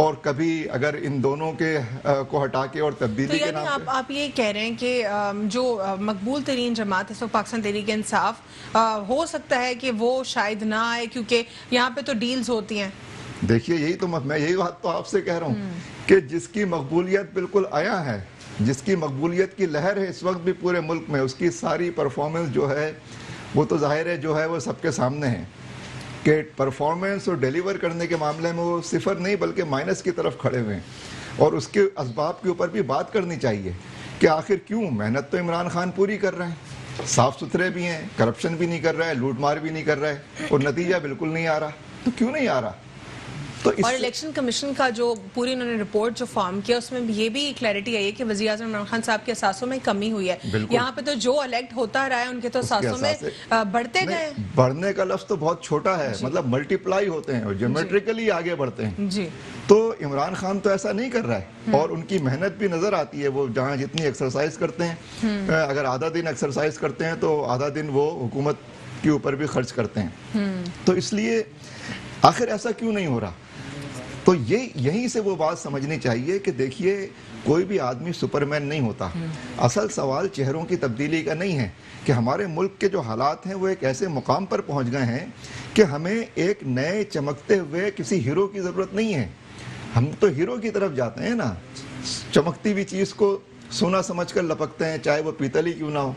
اور کبھی اگر ان دونوں کے کو ہٹا کے اور تبدیلی کے نام پہ آپ یہ کہہ رہے ہیں کہ جو مقبول ترین جماعت اس وقت پاکستان تحریک انصاف ہو سکتا ہے کہ وہ شاید نہ آئے کیونکہ یہاں پہ تو ڈیلز ہوتی ہیں. دیکھیے یہی تو میں یہی بات تو آپ سے کہہ رہا ہوں کہ جس کی مقبولیت بالکل عیاں ہے, جس کی مقبولیت کی لہر ہے اس وقت بھی پورے ملک میں, اس کی ساری پرفارمنس جو ہے وہ تو ظاہر ہے جو ہے وہ سب کے سامنے ہے کہ پرفارمنس اور ڈیلیور کرنے کے معاملے میں وہ صفر نہیں بلکہ مائنس کی طرف کھڑے ہوئے ہیں. اور اس کے اسباب کے اوپر بھی بات کرنی چاہیے کہ آخر کیوں. محنت تو عمران خان پوری کر رہے ہیں, صاف ستھرے بھی ہیں, کرپشن بھی نہیں کر رہے, لوٹ مار بھی نہیں کر رہے, اور نتیجہ بالکل نہیں آ رہا. تو کیوں نہیں آ رہا؟ اور الیکشن کمیشن کا جو پوری انہوں نے رپورٹ جو فارم کیا اس میں یہ بھی کلیئرٹی آئی ہے کہ وزیر اعظم عمران خان صاحب کے اثاثوں میں کمی ہوئی ہے. یہاں پہ تو جو الیکٹ ہوتا رہا ہے ان کے تو اثاثوں میں بڑھتے گئے. بڑھنے کا لفظ تو بہت چھوٹا ہے, مطلب ملٹی پلائی ہوتے ہیں اور جیومیٹریکلی آگے بڑھتے ہیں. جی تو عمران خان تو ایسا نہیں کر رہا ہے, اور ان کی محنت بھی نظر آتی ہے. وہ جہاں جتنی ایکسرسائز کرتے ہیں, اگر آدھا دن ایکسرسائز کرتے ہیں تو آدھا دن وہ حکومت کے اوپر بھی خرچ کرتے ہیں. تو اس لیے آخر ایسا کیوں نہیں ہو رہا؟ تو یہیں سے وہ بات سمجھنی چاہیے کہ دیکھیے کوئی بھی آدمی سپرمین نہیں ہوتا. اصل سوال چہروں کی تبدیلی کا نہیں ہے کہ ہمارے ملک کے جو حالات ہیں وہ ایک ایسے مقام پر پہنچ گئے ہیں کہ ہمیں ایک نئے چمکتے ہوئے کسی ہیرو کی ضرورت نہیں ہے. ہم تو ہیرو کی طرف جاتے ہیں نا, چمکتی ہوئی چیز کو سونا سمجھ کر لپکتے ہیں چاہے وہ پیتل ہی کیوں نہ ہو,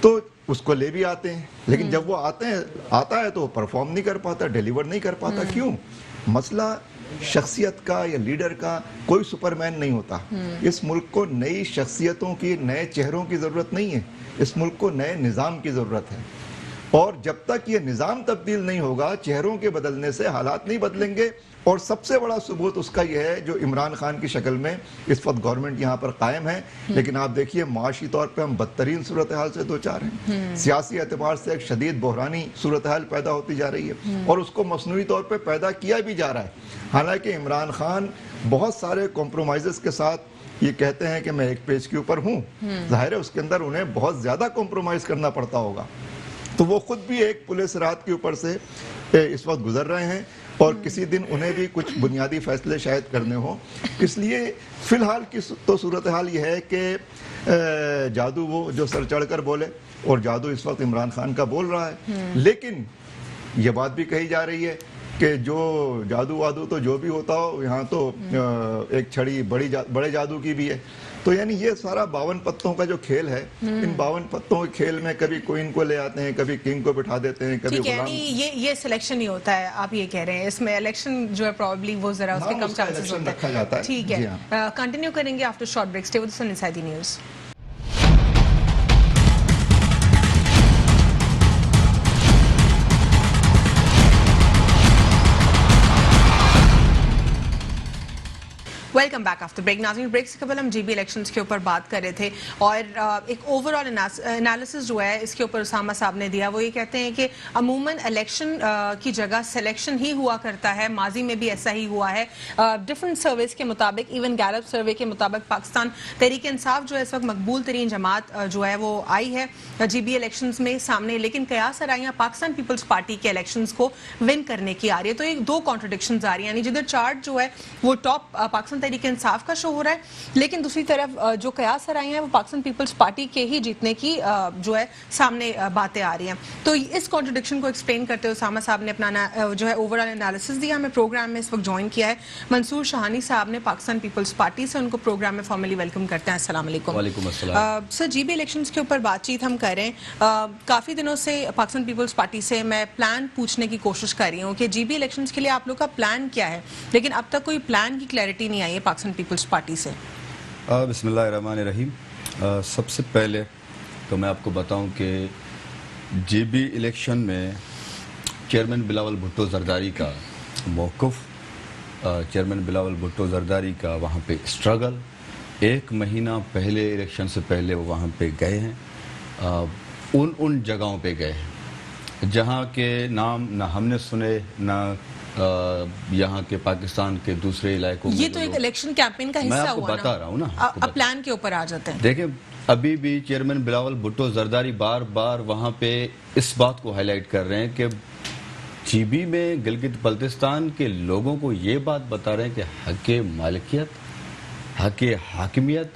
تو اس کو لے بھی آتے ہیں. لیکن جب وہ آتا ہے تو وہ پرفارم نہیں کر پاتا, ڈیلیور نہیں کر پاتا. کیوں؟ مسئلہ شخصیت کا یا لیڈر کا, کوئی سپرمین نہیں ہوتا. اس ملک کو نئی شخصیتوں کی, نئے چہروں کی ضرورت نہیں ہے. اس ملک کو نئے نظام کی ضرورت ہے, اور جب تک یہ نظام تبدیل نہیں ہوگا چہروں کے بدلنے سے حالات نہیں بدلیں گے. اور سب سے بڑا ثبوت اس کا یہ ہے جو عمران خان کی شکل میں اس وقت گورنمنٹ یہاں پر قائم ہے, لیکن آپ دیکھیے معاشی طور پہ ہم بدترین صورتحال سے دوچار ہیں. سیاسی اعتبار سے ایک شدید بحرانی صورتحال پیدا ہوتی جا رہی ہے, اور اس کو مصنوعی طور پہ پیدا کیا بھی جا رہا ہے. حالانکہ عمران خان بہت سارے کمپرومائزز کے ساتھ یہ کہتے ہیں کہ میں ایک پیج کے اوپر ہوں, ظاہر ہے اس کے اندر انہیں بہت زیادہ کمپرومائز کرنا پڑتا ہوگا. تو وہ خود بھی ایک پولیس رات کے اوپر سے اس وقت گزر رہے ہیں, اور کسی دن انہیں بھی کچھ بنیادی فیصلے شاید کرنے ہوں. اس لیے فی الحال کی تو صورتحال یہ ہے کہ جادو وہ جو سر چڑھ کر بولے, اور جادو اس وقت عمران خان کا بول رہا ہے. لیکن یہ بات بھی کہی جا رہی ہے کہ جو جادو وادو تو جو بھی ہوتا ہو, یہاں تو ایک چھڑی بڑے جادو کی بھی ہے. تو یعنی یہ سارا 52 پتوں کا جو کھیل ہے, ان 52 پتوں کے کھیل میں کبھی کوئن کو لے آتے ہیں, کبھی کنگ کو بٹھا دیتے ہیں, کبھی غلام. یہ سلیکشن ہی ہوتا ہے, آپ یہ کہہ رہے ہیں. اس میں الیکشن جو ہے پرابلی وہ ذرا اس کے کم چانسز ہوتے ہیں. ٹھیک ہے, کنٹینیو کریں گے after short break. Stay with us on Inside the News. Welcome back after break. ناظرین, بریک سے قبل ہم جی بی الیکشنز کے اوپر بات کر رہے تھے, اور ایک اوور آل انالیسس جو ہے اس کے اوپر اسامہ صاحب نے دیا. وہ یہ کہتے ہیں کہ عموماً الیکشن کی جگہ سلیکشن ہی ہوا کرتا ہے, ماضی میں بھی ایسا ہی ہوا ہے. ڈفرنٹ سرویز کے مطابق, ایون گیلپ سروے کے مطابق پاکستان تحریک انصاف جو ہے اس وقت مقبول ترین جماعت جو ہے وہ آئی ہے جی بی الیکشنز میں سامنے, لیکن قیاس آرائیاں پاکستان پیپلز پارٹی کے الیکشنز کو ون کرنے کی آ رہی ہے. تو ایک دو کانٹرڈکشنز آ رہی ہیں, یعنی جدھر چارٹ جو ہے وہ ٹاپ پاکستان تحریک انصاف کا شو ہو رہا ہے, لیکن دوسری طرف جو قیاس آرائیاں ہیں وہ پاکستان پیپلز پارٹی کے ہی جیتنے کی جو ہے سامنے باتیں آ رہی ہیں. تو اس کانٹرڈکشن کو ایکسپلین کرتے ہوئے اسامہ صاحب نے اپنا جو ہے اوور آل انالیسس دیا. ہمیں پروگرام میں اس وقت جوائن کیا ہے منصور شاہانی صاحب نے پاکستان پیپلز پارٹی سے. ان کو پروگرام میں فارملی ویلکم کرتے ہیں. السلام علیکم. وعلیکم السلام. سر, جی بی الیکشنز کے اوپر بات چیت ہم کر رہے ہیں. کافی دنوں سے پاکستان پیپلز پارٹی سے میں پلان پوچھنے کی کوشش کر رہی ہوں کہ جی بی الیکشنز کے لیے آپ لوگ کا پلان کیا ہے, لیکن اب تک کوئی پلان کی کلیئرٹی نہیں آئی ہے پاکستان پیپلز پارٹی سے. بسم اللہ الرحمن الرحیم. سب سے پہلے تو میں آپ کو بتاؤں کہ جی بی الیکشن میں چیئرمین بلاول بھٹو زرداری کا موقف, چیئرمین بلاول بھٹو زرداری کا وہاں پہ اسٹرگل, 1 مہینہ پہلے الیکشن سے پہلے وہ وہاں پہ گئے ہیں, ان جگہوں پہ گئے ہیں جہاں کے نام نہ ہم نے سنے نہ یہاں کے پاکستان کے دوسرے علاقوں میں. یہ تو ایک الیکشن کیمپین کا حصہ ہوا نا. میں آپ کو بتا رہا ہوں نا. اب پلان کے اوپر آ جاتے ہیں. دیکھیں, ابھی بھی چیئرمین بلاول بھٹو زرداری بار بار وہاں پہ اس بات کو ہائی لائٹ کر رہے ہیں کہ جی بی میں گلگت بلتستان کے لوگوں کو یہ بات بتا رہے ہیں کہ حق مالکیت، حق حاکمیت،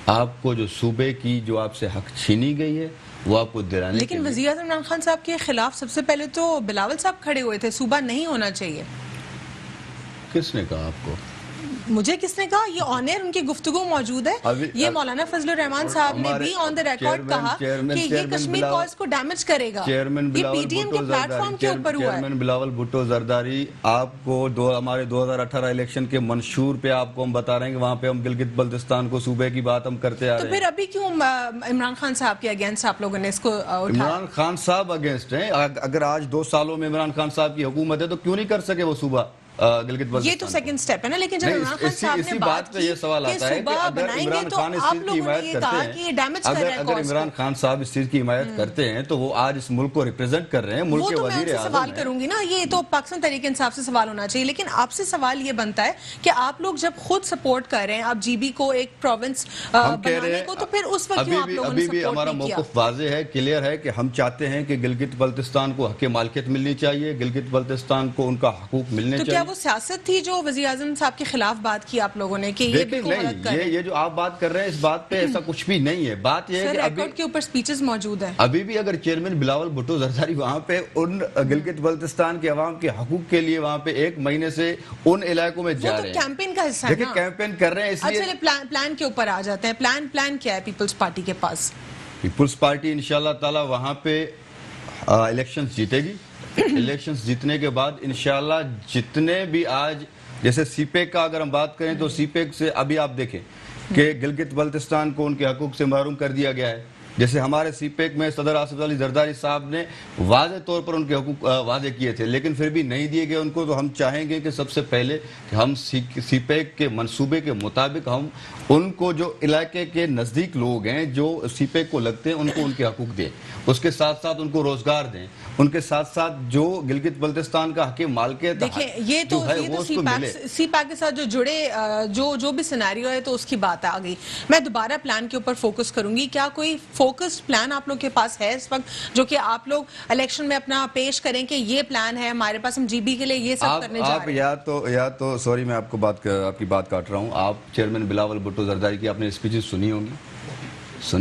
آپ کو جو صوبے کی جو آپ سے حق چھینی گئی ہے وہ آپ کو دلانے، لیکن وزیر اعظم عمران خان صاحب کے خلاف سب سے پہلے تو بلاول صاحب کھڑے ہوئے تھے، صوبہ نہیں ہونا چاہیے. کس نے کہا آپ کو؟ مجھے کس نے کہا؟ یہ آن ایئر ان کی گفتگو موجود ہے. یہ مولانا فضل الرحمان صاحب نے بھی آن دا ریکارڈ کہا کہ یہ کشمیر کاز کو ڈیمیج کرے گا. یہ پی ٹی ایم کے پلیٹ فارم کے اوپر ہوا ہے. چیئرمین بلاول بھٹو زرداری، آپ کو ہمارے 2018 الیکشن کے منشور پہ آپ کو ہم بتا رہے ہیں کہ وہاں پہ ہم گلگت بلتستان کو صوبے کی بات ہم کرتے آ رہے ہیں. تو پھر ابھی کیوں عمران خان صاحب کے اگینسٹ آپ لوگوں نے اس کو اٹھایا؟ عمران خان صاحب اگینسٹ ہیں. اگر آج 2 سالوں میں عمران خان صاحب کی حکومت ہے تو کیوں نہیں کر سکے وہ صوبہ گلگت بلتستان؟ یہ تو سیکنڈ سٹیپ ہے نا. لیکن جب عمران خان صاحب نے بات کی کہ صوبہ بنائیں گے تو آپ لوگوں نے یہ کہا کہ یہ ڈیمیج کر رہے ہیں. اگر عمران خان صاحب اس چیز کی حمایت کرتے ہیں تو وہ آج اس ملک کو ریپرزینٹ کر رہے ہیں، ملک کے وزیر اعظم ہیں. سوال کروں گی نا، یہ تو پاکستان تحریک انصاف سے سوال ہونا چاہیے، لیکن آپ سے سوال یہ بنتا ہے کہ آپ لوگ جب خود سپورٹ کر رہے ہیں آپ جی بی کو ایک پروونس بنانے کو، تو پھر اس وقت کیوں آپ لوگوں نے ابھی بھی ہمارا موقف واضح ہے، کلیئر ہے کہ ہم چاہتے ہیں کہ گلگت بلتستان کو حق مالکیت ملنی چاہیے، گلگت بلتستان کو ان کا حقوق ملنے چاہیے. تو کیا وہ سیاست تھی جو وزیر اعظم صاحب کے خلاف بات کی آپ لوگوں نے کہ یہ بالکل غلط کر رہے ہیں؟ یہ جو آپ بات کر رہے ہیں اس بات پہ ایسا کچھ بھی نہیں ہے. بات یہ ہے کہ ریکارڈ کے اوپر سپیچز موجود ہیں. ابھی بھی اگر چیئرمین بلاول بھٹو زرداری وہاں پہ ان گلگت بلتستان کے عوام کے حقوق کے لیے وہاں پہ 1 مہینے سے ان علاقوں میں جا رہے ہیں، وہ تو کیمپین کا حصہ ہے نا. دیکھیں کیمپین کر رہے ہیں اس لیے. اچھا پلان کے اوپر آ جاتے ہیں. پلان کیا ہے پیپلز پارٹی کے پاس؟ پیپلز پارٹی انشاءاللہ تعالی وہاں پہ الیکشنز جیتے گی. الیکشنز جیتنے کے بعد انشاءاللہ جتنے بھی آج جیسے سی پیک کا اگر ہم بات کریں تو سی پیک سے ابھی آپ دیکھیں کہ گلگت بلتستان کو ان کے حقوق سے محروم کر دیا گیا ہے. جیسے ہمارے سی پیک میں صدر آصف علی زرداری صاحب نے واضح طور پر ان کے حقوق واضح کیے تھے، لیکن پھر بھی نہیں دیے گئے ان کو. تو ہم چاہیں گے کہ سب سے پہلے کہ ہم سی پیک کے منصوبے کے مطابق ہم ان کو جو علاقے کے نزدیک لوگ ہیں جو سی پیک کو لگتے ہیں ان کو ان کے حقوق دیں، اس کے ساتھ ساتھ ان کو روزگار دیں، ان کے ساتھ ساتھ جو گلگت بلتستان کا حق مالکیت دیکھیں. یہ تو سی پیک کے ساتھ جو جڑے جو بھی سینیریو ہے تو اس کی بات آ گئی. میں دوبارہ پلان کے اوپر فوکس کروں گی. کیا کوئی فوکس پلان آپ لوگ کے پاس ہے اس وقت جو کہ آپ لوگ الیکشن میں اپنا پیش کریں کہ یہ پلان ہے ہمارے پاس، ہم جی بی کے لیے یہ سب کرنے جا رہے ہیں؟ یا تو سوری میں آپ کی بات کاٹ رہا ہوں. آپ چیئرمین بلاول بھٹو زرداری کی آپ نے اسپیچز سنی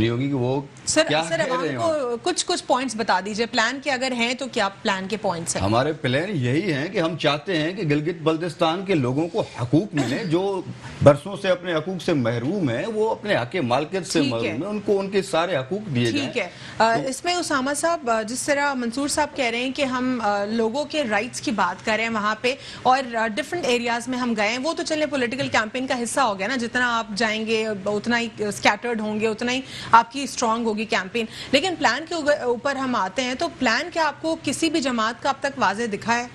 ہوگی کہ وہ سر عوام کو کچھ پوائنٹس بتا دیجئے پلان کے اگر ہیں تو کیا پلان کے پوائنٹس ہیں؟ ہمارے پلان یہی ہیں کہ ہم چاہتے ہیں کہ گلگت بلتستان کے لوگوں کو حقوق ملیں، جو برسوں سے اپنے حقوق سے محروم ہیں، وہ اپنے حق مالکیت سے محروم ہیں، ان کو ان کے سارے حقوق دیے جائیں. ٹھیک ہے. اس میں اسامہ صاحب جس طرح منصور صاحب کہہ رہے ہیں کہ ہم لوگوں کے رائٹس کی بات کر رہے ہیں وہاں پہ اور ڈفرنٹ ایریاز میں ہم گئے ہیں، وہ تو چلے پولیٹیکل کیمپین کا حصہ ہو گیا نا. جتنا آپ جائیں گے اتنا ہی اسکیٹرڈ ہوں گے، اتنا ہی آپ کی اسٹرانگ ہوگی کیمپین. لیکن پلان کے اوپر ہم آتے ہیں تو پلان کیا آپ کو کسی بھی جماعت کا اب تک واضح دکھا ہے؟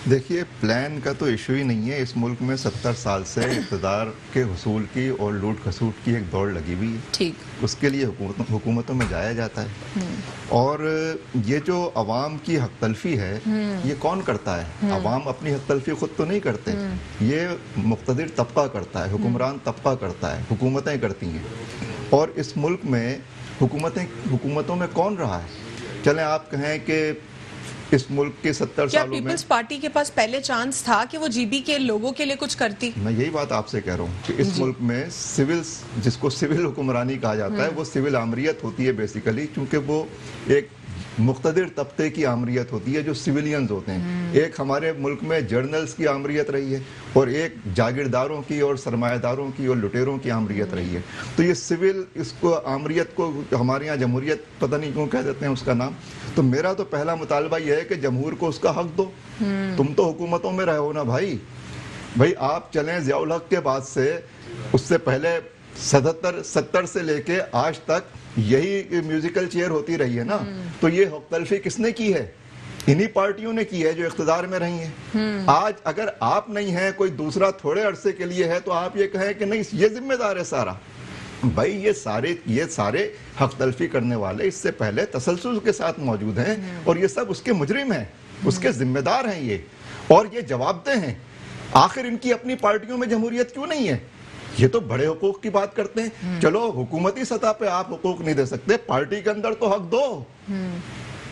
دیکھیے پلان کا تو ایشو ہی نہیں ہے. اس ملک میں 70 سال سے اقتدار کے حصول کی اور لوٹ کھسوٹ کی ایک دوڑ لگی ہوئی ہے. ٹھیک. اس کے لیے حکومتوں میں جایا جاتا ہے. اور یہ جو عوام کی حق تلفی ہے یہ کون کرتا ہے؟ عوام اپنی حق تلفی خود تو نہیں کرتے، یہ مقتدر طبقہ کرتا ہے، حکمران طبقہ کرتا ہے، حکومتیں کرتی ہیں. اور اس ملک میں حکومتوں میں کون رہا ہے؟ چلیں آپ کہیں کہ اس ملک کے 70 کیا سالوں میں پیپلز پارٹی کے پاس پہلے چانس تھا کہ وہ جی بی کے لوگوں کے لیے کچھ کرتی؟ میں یہی بات آپ سے کہہ رہا ہوں کہ اس ملک میں جس کو سول حکمرانی کہا جاتا ہے وہ سول آمریت ہوتی ہے بیسیکلی، چونکہ وہ ایک مقتدر طبقے کی آمریت ہوتی ہے جو سویلینز ہوتے ہیں. ایک ہمارے ملک میں جرنلز کی آمریت رہی ہے اور ایک جاگیرداروں کی اور سرمایہ داروں کی اور لٹیروں کی آمریت رہی ہے. تو یہ سول اس کو آمریت کو ہمارے یہاں جمہوریت پتہ نہیں کیوں کہہ دیتے ہیں اس کا نام. تو میرا تو پہلا مطالبہ یہ ہے کہ جمہور کو اس کا حق دو. تم تو حکومتوں میں رہو نا بھائی آپ چلیں ضیاء الحق کے بعد سے اس سے پہلے 70 سے لے کے آج تک یہی میوزیکل چیئر ہوتی رہی ہے نا. تو یہ حق تلفی کس نے کی ہے؟ انہی پارٹیوں نے کی ہے جو اقتدار میں رہی ہیں. آج اگر آپ نہیں ہیں، کوئی دوسرا تھوڑے عرصے کے لیے ہے تو آپ یہ کہیں کہ نہیں یہ ذمہ دار ہے سارا. بھائی یہ سارے حق تلفی کرنے والے اس سے پہلے تسلسل کے ساتھ موجود ہیں اور یہ سب اس کے مجرم ہیں، اس کے ذمہ دار ہیں یہ، اور یہ جواب دہ ہیں. آخر ان کی اپنی پارٹیوں میں جمہوریت کیوں نہیں ہے؟ یہ تو بڑے حقوق کی بات کرتے ہیں. چلو حکومتی سطح پہ آپ حقوق نہیں دے سکتے، پارٹی کے اندر تو حق دو.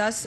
10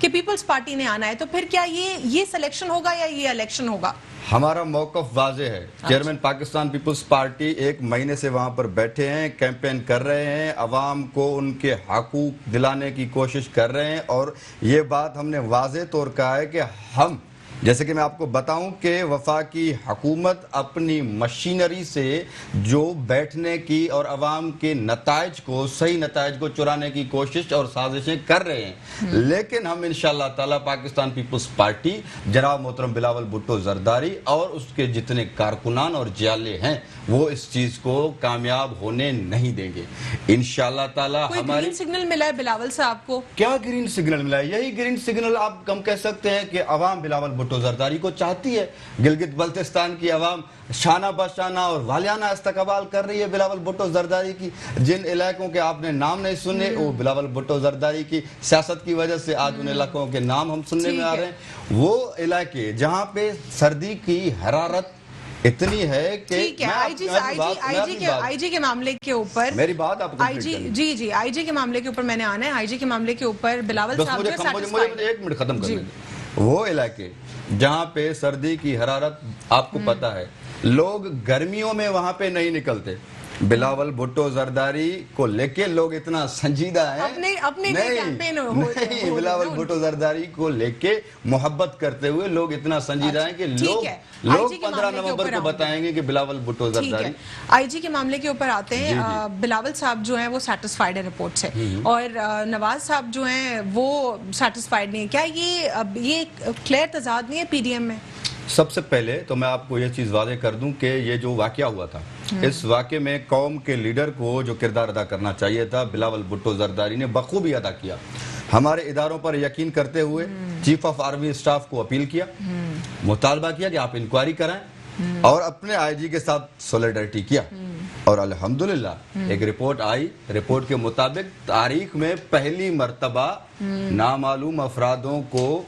کہ پیپلز پارٹی نے آنا ہے, تو پھر کیا یہ سلیکشن ہوگا یا یہ الیکشن ہوگا؟ ہمارا موقف واضح ہے. چیئرمین پاکستان پیپلز پارٹی 1 مہینے سے وہاں پر بیٹھے ہیں, کیمپین کر رہے ہیں, عوام کو ان کے حقوق دلانے کی کوشش کر رہے ہیں, اور یہ بات ہم نے واضح طور کہا ہے کہ ہم, جیسے کہ میں آپ کو بتاؤں کہ وفاقی حکومت اپنی مشینری سے جو بیٹھنے کی اور عوام کے نتائج کو, صحیح نتائج کو چرانے کی کوشش اور سازشیں کر رہے ہیں, لیکن ہم انشاءاللہ تعالی پاکستان پیپلز پارٹی جناب محترم بلاول بھٹو زرداری اور اس کے جتنے کارکنان اور جیالے ہیں وہ اس چیز کو کامیاب ہونے نہیں دیں گے انشاءاللہ تعالی. ہماری گرین سگنل ملا ہے بلاول صاحب کو؟ کیا گرین سگنل ملا ہے؟ یہی گرین سگنل آپ ہم کہہ سکتے ہیں کہ عوام بلاول بھٹو زرداری کو چاہتی ہے. گلگت بلتستان کی عوام شانہ بشانہ اور والیانہ استقبال کر رہی ہے بلاول بھٹو زرداری کی. جن علاقوں کے آپ نے نام نہیں سنے وہ بلاول بھٹو زرداری کی سیاست کی وجہ سے آج ان علاقوں کے نام ہم سننے میں آ رہے ہیں. وہ علاقے جہاں پہ سردی کی حرارت اتنی ہے کہ آئی جی کے معاملے کے اوپر, میری بات آپ جی آئی جی کے معاملے کے اوپر میں نے آنا ہے. آئی جی کے معاملے کے اوپر بلاول صاحب مجھے 1 منٹ ختم کرنے دیں. وہ علاقے جہاں پہ سردی کی حرارت آپ کو پتا ہے, لوگ گرمیوں میں وہاں پہ نہیں نکلتے. بلاول بھٹو زرداری کو لے کے لوگ اتنا سنجیدہ ہیں, نہیں بلاول بھٹو زرداری کو لے کے محبت کرتے ہوئے لوگ اتنا سنجیدہ ہیں کہ لوگ 15 نومبر کو بتائیں گے کہ بلاول بھٹو زرداری. آئی جی کے معاملے کے اوپر آتے ہیں. بلاول صاحب جو ہیں وہ سیٹسفائیڈ ہے رپورٹ سے, اور نواز صاحب جو ہیں وہ سیٹسفائیڈ نہیں ہے. کیا یہ کلیئر تضاد نہیں ہے پی ڈی ایم میں؟ سب سے پہلے تو میں آپ کو یہ چیز واضح کر دوں کہ یہ جو واقعہ ہوا تھا, اس واقعے میں قوم کے لیڈر کو جو کردار ادا کرنا چاہیے تھا بلاول بھٹو زرداری نے بخوبی ادا کیا. ہمارے اداروں پر یقین کرتے ہوئے چیف آف آرمی اسٹاف کو اپیل کیا, مطالبہ کیا کہ آپ انکوائری کرائیں, اور اپنے آئی جی کے ساتھ سولیڈرٹی کیا, اور الحمدللہ ایک رپورٹ آئی. رپورٹ کے مطابق تاریخ میں پہلی مرتبہ نامعلوم افرادوں کو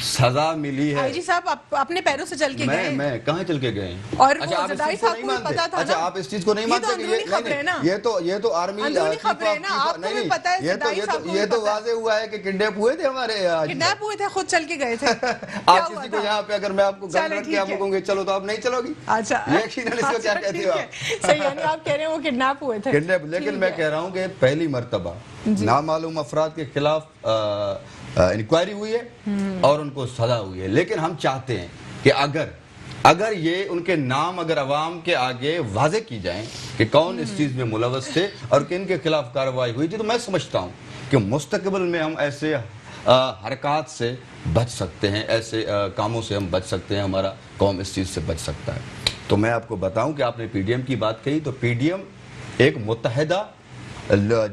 سزا ملی ہے. آئی جی صاحب اپنے پیروں سے چل کے گئے. میں کہاں چل کے گئے؟ اور زرداری صاحب کو بھی پتا تھا. اچھا آپ اس چیز کو نہیں مانتے؟ یہ تو آرمی یہ تو واضح ہوا ہے کہ کڈنیپ ہوئے تھے ہمارے, کڈنیپ ہوئے تھے, خود چل کے گئے تھے. آپ کسی کو یہاں پہ اگر میں آپ کو گن رکھ کے آپ کو کہوں گے چلو تو آپ نہیں چلو گی. اچھا کیا کہتے ہو آپ؟ صحیح, یعنی آپ کہہ رہے ہیں وہ کڈنیپ ہوئے تھے. لیکن میں کہہ رہا ہوں کہ پہلی مرتبہ نامعلوم افراد کے خلاف انکوائری ہوئی ہے اور ان کو سزا ہوئی ہے. لیکن ہم چاہتے ہیں کہ اگر یہ ان کے نام اگر عوام کے آگے واضح کی جائیں کہ کون اس چیز میں ملوث تھے اور کن کے خلاف کارروائی ہوئی تھی, تو میں سمجھتا ہوں کہ مستقبل میں ہم ایسے حرکات سے بچ سکتے ہیں, ایسے کاموں سے ہم بچ سکتے ہیں, ہمارا قوم اس چیز سے بچ سکتا ہے. تو میں آپ کو بتاؤں کہ آپ نے پی ڈی ایم کی بات کہی, تو پی ڈی ایم ایک متحدہ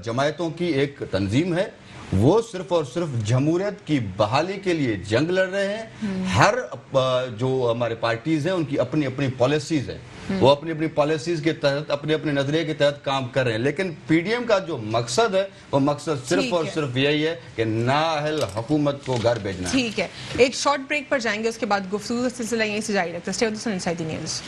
جماعتوں کی ایک تنظیم ہے. وہ صرف اور صرف جمہوریت کی بحالی کے لیے جنگ لڑ رہے ہیں. ہر جو ہمارے پارٹیز ہیں ان کی اپنی اپنی پالیسیز ہیں, وہ اپنی اپنی پالیسیز کے تحت اپنے اپنے نظریے کے تحت کام کر رہے ہیں. لیکن پی ڈی ایم کا جو مقصد ہے وہ مقصد صرف اور صرف یہی ہے کہ نااہل حکومت کو گھر بھیجنا ہے. ٹھیک ہے, ایک شارٹ بریک پر جائیں گے, اس کے بعد گفتگو کا سلسلہ یہیں سے جاری رکھتے ہیں. Stay with us inside the news.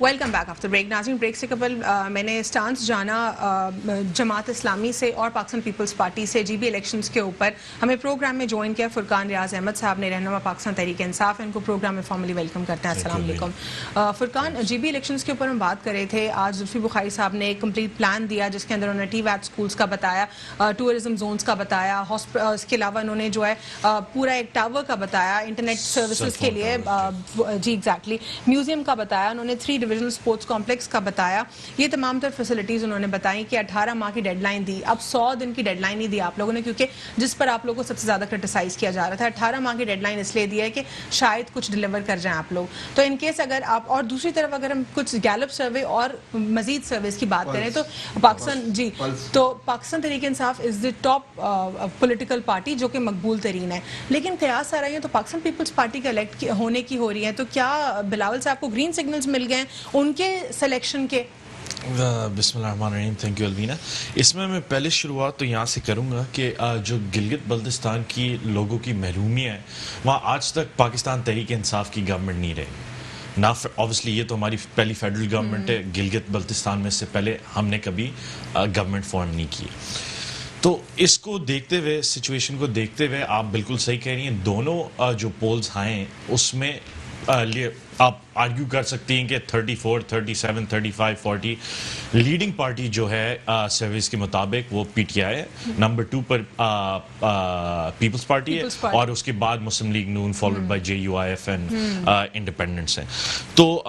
Welcome back after break. ناظرین, بریک سے قبل میں نے اسٹانس جانا جماعت اسلامی سے اور پاکستان پیپلز پارٹی سے جی بی الیکشنز کے اوپر. ہمیں پروگرام میں جوائن کیا فرقان ریاض احمد صاحب نے, رہنما پاکستان تحریک انصاف. ان کو پروگرام میں فارملی ویلکم کرتے ہیں. السلام علیکم. فرقان, جی بی الیکشنز کے اوپر ہم بات کر رہے تھے. آج زلفی بخاری صاحب نے ایک کمپلیٹ پلان دیا جس کے اندر انہوں نے ٹی ویٹ اسکولس کا بتایا, ٹورزم زونس کا بتایا, اس کے علاوہ انہوں نے جو ہے پورا ایک ٹاور کا بتایا انٹرنیٹ سروسز کے لیے, جی ایگزیکٹلی, میوزیم کا بتایا, انہوں نے 3 ڈویژنل اسپورٹس کمپلیکس کا بتایا. یہ تمام تر فیسلٹیز انہوں نے بتائی کہ 18 ماہ کی ڈیڈ لائن دی. اب 100 دن کی ڈیڈ لائن نہیں دی آپ لوگوں نے, کیونکہ جس پر آپ لوگوں کو سب سے زیادہ کرٹیسائز کیا جا رہا تھا. 18 ماہ کی ڈیڈ لائن اس لیے دی ہے کہ شاید کچھ ڈیلیور کر جائیں آپ لوگ. تو ان کیس اگر آپ, اور دوسری طرف اگر ہم کچھ گیلپ سروے اور مزید سروس کی بات کریں تو پاکستان تحریک انصاف از دی ٹاپ پولیٹیکل پارٹی جو کہ مقبول ترین ہے. لیکن قیاس آ رہی ہیں تو پاکستان پیپلز پارٹی کا الیکٹ ہونے کی ہو رہی ہیں, تو کیا بلاول صاحب کو گرین سگنلز مل گئے ان کے سلیکشن کے؟ بسم اللہ الرحمن الرحیم. Thank you Alvina. اس میں پہلے شروعات تو یہاں سے کروں گا کہ جو گلگت بلتستان کی لوگوں کی محرومیاں ہیں وہاں آج تک پاکستان تحریک انصاف کی گورنمنٹ نہیں رہی. نا اوبیسلی یہ تو ہماری پہلی فیڈرل گورنمنٹ ہے. گلگت بلتستان میں سے پہلے ہم نے کبھی گورنمنٹ فارم نہیں کی. تو اس کو دیکھتے ہوئے سچویشن کو دیکھتے ہوئے آپ بالکل صحیح کہہ رہی ہیں. دونوں جو پولز آئے اس میں آپ آرگیو کر سکتی ہیں کہ 34, 37, 35, 40 لیڈنگ پارٹی جو ہے سروس کے مطابق وہ پی ٹی آئی ہے. نمبر 2 پر پیپلز پارٹی ہے اور اس کے بعد مسلم لیگ نون followed by JUIF and independents ہیں. تو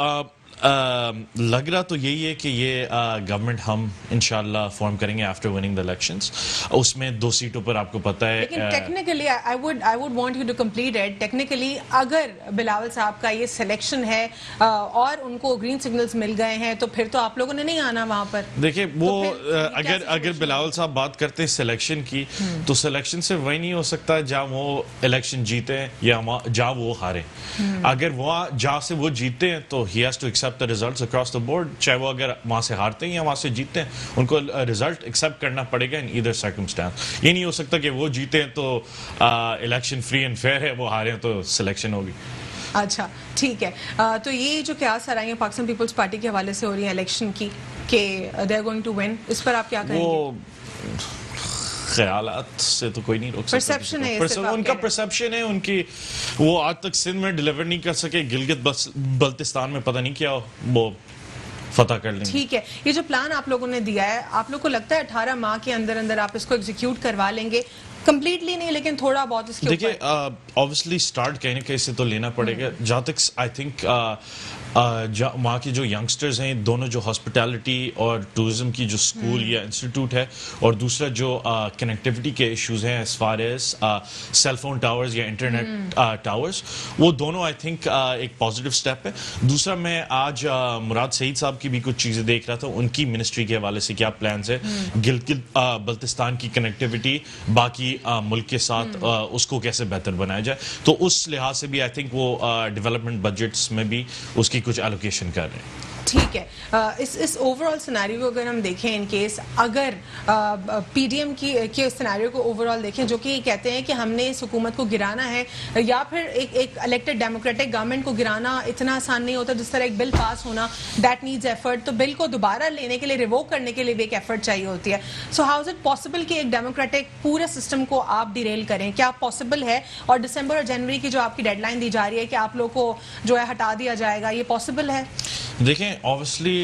لگ رہا تو یہی ہے کہ یہ گورنمنٹ ہم انشاءاللہ فارم کریں گے آفٹر وننگ دا الیکشنز. اس میں 2 سیٹوں پر آپ کو پتہ ہے. لیکن technically I would want you to complete it. Technically اگر بلاول صاحب کا یہ سلیکشن ہے اور ان کو گرین سگنلز مل گئے ہیں تو پھر تو آپ لوگوں نے نہیں آنا وہاں پر. دیکھیں وہ اگر بلاول صاحب بات کرتے ہیں سلیکشن کی تو سلیکشن سے وہی نہیں ہو سکتا جہاں وہ الیکشن جیتے ہیں یا جہاں وہ ہارے. اگر وہاں جہاں سے وہ جیتے ہیں تو he has to accept the results across the board. چاہے وہ اگر وہاں سے ہارتے ہیں یا وہاں سے جیتے ہیں ان کو رزلٹ ایکسیپٹ کرنا پڑے گا ان either circumstance. یہ نہیں ہو سکتا کہ وہ جیتے ہیں تو الیکشن فری اینڈ فیئر ہے, وہ ہارے ہیں تو سلیکشن ہوگی. اچھا ٹھیک ہے. تو یہ جو قیاس آرائیاں پاکستان پیپلز پارٹی کے حوالے سے ہو رہی ہیں الیکشن کی کہ they are going to win, اس پر آپ کیا کہیں گے؟ وہ خیالات سے تو کوئی نہیں روک سکتا. پرسیپشن ہے ان کا پرسیپشن ہے. ان کی وہ آج تک سندھ میں ڈیلیور نہیں کر سکے. گلگت بلتستان میں پتہ نہیں کیا وہ فتح کر لیں. ٹھیک ہے. یہ جو پلان آپ لوگوں نے دیا ہے آپ لوگ کو لگتا ہے 18 ماہ کے اندر اندر آپ اس کو ایگزیکیوٹ کروا لیں گے؟ کمپلیٹلی نہیں لیکن تھوڑا بہت اس کے اوپر. دیکھیے obviously اسٹارٹ کہیں کہیں سے تو لینا پڑے گا. جہاں تک آئی تھنک وہاں کے جو ینگسٹرز ہیں دونوں جو ہاسپٹیلٹی اور ٹورزم کی جو اسکول یا انسٹیٹیوٹ ہے اور دوسرا جو کنیکٹیوٹی کے ایشوز ہیں as far as cell phone towers یا انٹرنیٹ ٹاورز, وہ دونوں آئی تھنک ایک پازیٹیو اسٹیپ ہے. دوسرا میں آج مراد سعید صاحب کی بھی کچھ چیزیں دیکھ رہا تھا. ان کی منسٹری کے حوالے سے کیا پلانز ہے گلگت بلتستان کی کنیکٹیوٹی باقی ملک کے ساتھ اس کو کیسے بہتر بنایا جائے. تو اس لحاظ سے بھی آئی تھنک وہ ڈیولپمنٹ بجٹس میں بھی اس کی کچھ ایلوکیشن کر رہے ہیں. ٹھیک ہے. اس اوور آل سیناریو کو اگر ہم دیکھیں ان کیس اگر پی ڈی ایم کی سیناریو کو اوور آل دیکھیں جو کہ کہتے ہیں کہ ہم نے اس حکومت کو گرانا ہے یا پھر ایک الیکٹڈ ڈیموکریٹک گورنمنٹ کو گرانا اتنا آسان نہیں ہوتا جس طرح ایک بل پاس ہونا دیٹ نیڈز ایفرٹ. تو بل کو دوبارہ لینے کے لیے ریووک کرنے کے لیے بھی ایک ایفرٹ چاہیے ہوتی ہے. So how is it possible کہ ایک ڈیموکریٹک پورے سسٹم کو آپ ڈیریل کریں؟ کیا پاسبل ہے؟ اور دسمبر اور جنوری کی جو آپ کی ڈیڈ لائن دی جا رہی ہے کہ آپ لوگ کو جو ہے ہٹا دیا جائے گا, یہ پاسبل ہے؟ دیکھیں obviously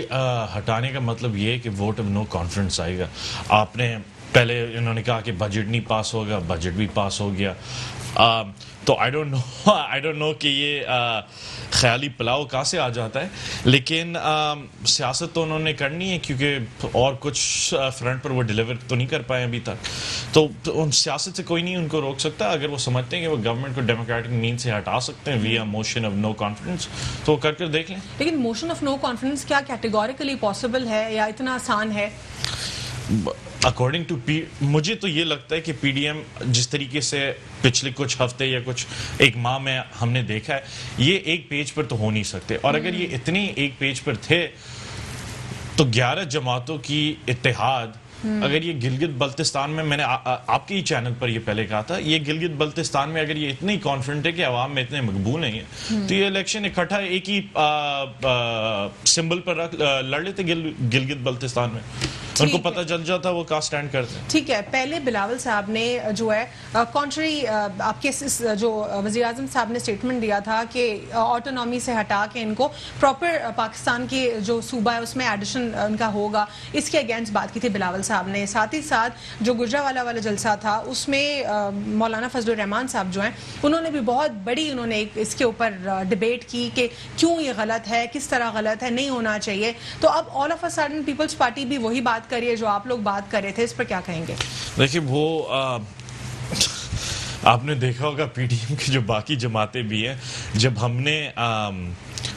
ہٹانے کا مطلب یہ ہے کہ ووٹ آف نو کانفیڈنس آئے گا. آپ نے پہلے انہوں نے کہا کہ بجٹ نہیں پاس ہوگا, بجٹ بھی پاس ہو گیا. تو آئی ڈونٹ نو کہ یہ خیالی پلاؤ کہاں سے آ جاتا ہے. لیکن سیاست تو انہوں نے کرنی ہے کیونکہ اور کچھ فرنٹ پر وہ ڈیلیور تو نہیں کر پائے ابھی تک. تو ان سیاست سے کوئی نہیں ان کو روک سکتا. اگر وہ سمجھتے ہیں کہ وہ گورنمنٹ کو ڈیموکریٹک مین سے ہٹا سکتے ہیں ویا موشن آف نو کانفیڈنس تو وہ کر دیکھ لیں. لیکن موشن آف نو کانفیڈنس کیا کیٹیگوریکلی پاسبل ہے یا اتنا آسان ہے؟ اکارڈنگ ٹو مجھے تو یہ لگتا ہے کہ پی ڈی ایم جس طریقے سے پچھلے کچھ ہفتے یا کچھ ایک ماہ میں ہم نے دیکھا ہے یہ ایک پیج پر تو ہو نہیں سکتے. اور اگر یہ اتنی ایک پیج پر تھے تو 11 جماعتوں کی اتحاد اگر یہ گلگت بلتستان میں نے آپ کے ہی چینل پر یہ پہلے کہا تھا, یہ گلگت بلتستان میں اگر یہ اتنی کانفیڈنٹ ہے کہ عوام میں اتنے مقبول نہیں ہے تو یہ الیکشن اکٹھا ایک ہی سمبل پر لڑ لیتے گلگت بلتستان میں. ان کو پتہ چل جاتا وہ کہاں سٹینڈ کرتے ہیں. ٹھیک ہے. پہلے بلاول صاحب نے جو ہے کانٹری آپ کے جو وزیر اعظم صاحب نے اسٹیٹمنٹ دیا تھا کہ آٹونومی سے ہٹا کے ان کو پراپر پاکستان کے جو صوبہ ہے اس میں ایڈیشن ان کا ہوگا, اس کے اگینسٹ بات کی تھی بلاول صاحب نے. ساتھ ہی ساتھ جو گجرانوالہ والا جلسہ تھا اس میں مولانا فضل الرحمان صاحب جو ہیں انہوں نے بھی بہت بڑی انہوں نے اس کے اوپر ڈبیٹ کی کہ کیوں یہ غلط ہے, کس طرح غلط ہے, نہیں ہونا چاہیے. تو اب all of a sudden Peoples Party بھی وہی بات کریے جو آپ لوگ بات کر رہے تھے, اس پر کیا کہیں گے؟ دیکھیے وہ آپ نے دیکھا ہوگا پی ڈی ایم کی جو باقی جماعتیں بھی ہیں, جب ہم نے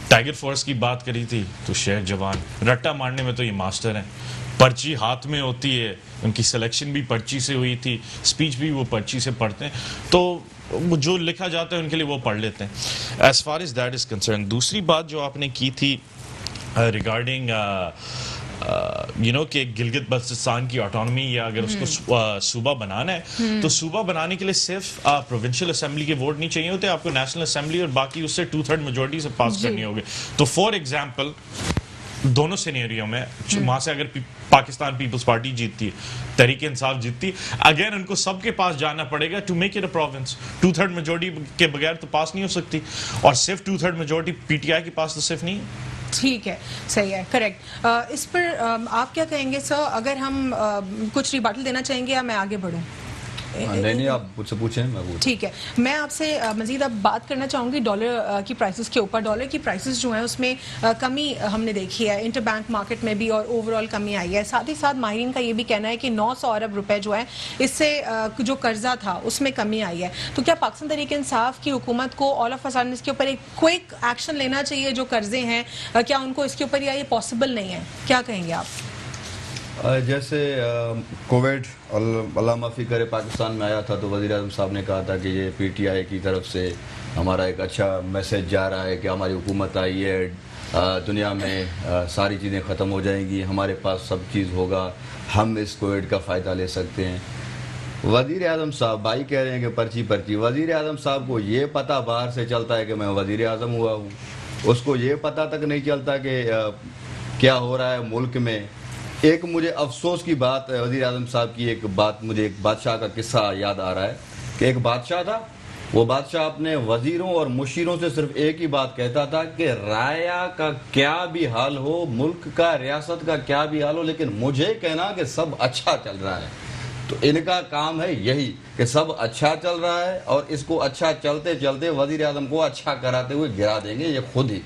ٹائیگر فورس کی بات کری تھی تو شیر جوان رٹا مارنے میں تو یہ ماسٹر ہیں. پرچی ہاتھ میں ہوتی ہے, ان کی سلیکشن بھی پرچی سے ہوئی تھی, اسپیچ بھی وہ پرچی سے پڑھتے ہیں, تو جو لکھا جاتا ہے ان کے لیے وہ پڑھ لیتے ہیں as far as that is concern. دوسری بات جو آپ نے کی تھی ریگارڈنگ کہ گلگت بلتستان کی آٹونومی یا اگر اس کو صوبہ بنانا ہے تو صوبہ بنانے کے لیے صرف پروونشل اسمبلی کے ووٹ نہیں چاہیے ہوتے, آپ کو نیشنل اسمبلی اور باقی اس سے 2/3 میجورٹی سے پاس کرنی ہوگی. تو فار ایگزامپل دونوں سینیریو میں وہاں سے اگر پاکستان پیپلز پارٹی جیتتی ہے, تحریک انصاف جیتتی, اگین ان کو سب کے پاس جانا پڑے گا to make it a province. 2/3 majority کے بغیر تو پاس نہیں ہو سکتی, اور صرف 2/3 میجورٹی پی ٹی آئی کے پاس تو صرف نہیں ہے. ٹھیک ہے, صحیح ہے, کریکٹ. اس پر آپ کیا کہیں گے سر, اگر ہم کچھ ریباٹل دینا چاہیں گے یا میں آگے بڑھوں؟ نہیں آپ مجھ سے پوچھیں, میں ٹھیک ہے. میں آپ سے مزید اب بات کرنا چاہوں گی ڈالر کی پرائسز کے اوپر. ڈالر کی پرائسز جو ہیں اس میں کمی ہم نے دیکھی ہے, انٹر بینک مارکیٹ میں بھی, اور اوور آل کمی آئی ہے. ساتھ ہی ساتھ ماہرین کا یہ بھی کہنا ہے کہ 900 ارب روپے جو ہے اس سے جو قرضہ تھا اس میں کمی آئی ہے. تو کیا پاکستان تحریک انصاف کی حکومت کو آل آف اسڈن اس کے اوپر ایک کوئک ایکشن لینا چاہیے؟ جو قرضے ہیں کیا ان کو اس کے اوپر, یا یہ پاسبل نہیں ہے؟ کیا کہیں گے آپ؟ جیسے کووڈ اللہ معافی کرے پاکستان میں آیا تھا تو وزیر اعظم صاحب نے کہا تھا کہ یہ پی ٹی آئی کی طرف سے ہمارا ایک اچھا میسج جا رہا ہے کہ ہماری حکومت آئی ہے, دنیا میں ساری چیزیں ختم ہو جائیں گی, ہمارے پاس سب چیز ہوگا, ہم اس کووڈ کا فائدہ لے سکتے ہیں. وزیر اعظم صاحب بھائی کہہ رہے ہیں کہ پرچی. وزیر اعظم صاحب کو یہ پتہ باہر سے چلتا ہے کہ میں وزیر اعظم ہوا ہوں, اس کو یہ پتہ تک نہیں چلتا کہ کیا ہو رہا ہے ملک میں. ایک مجھے افسوس کی بات, وزیر اعظم صاحب کی ایک بات, مجھے ایک بادشاہ کا قصہ یاد آ رہا ہے کہ ایک بادشاہ تھا, وہ بادشاہ اپنے وزیروں اور مشیروں سے صرف ایک ہی بات کہتا تھا کہ رایا کا کیا بھی حال ہو, ملک کا, ریاست کا کیا بھی حال ہو, لیکن مجھے کہنا کہ سب اچھا چل رہا ہے. تو ان کا کام ہے یہی کہ سب اچھا چل رہا ہے, اور اس کو اچھا چلتے چلتے وزیر اعظم کو اچھا کراتے ہوئے گرا دیں گے یہ خود ہی.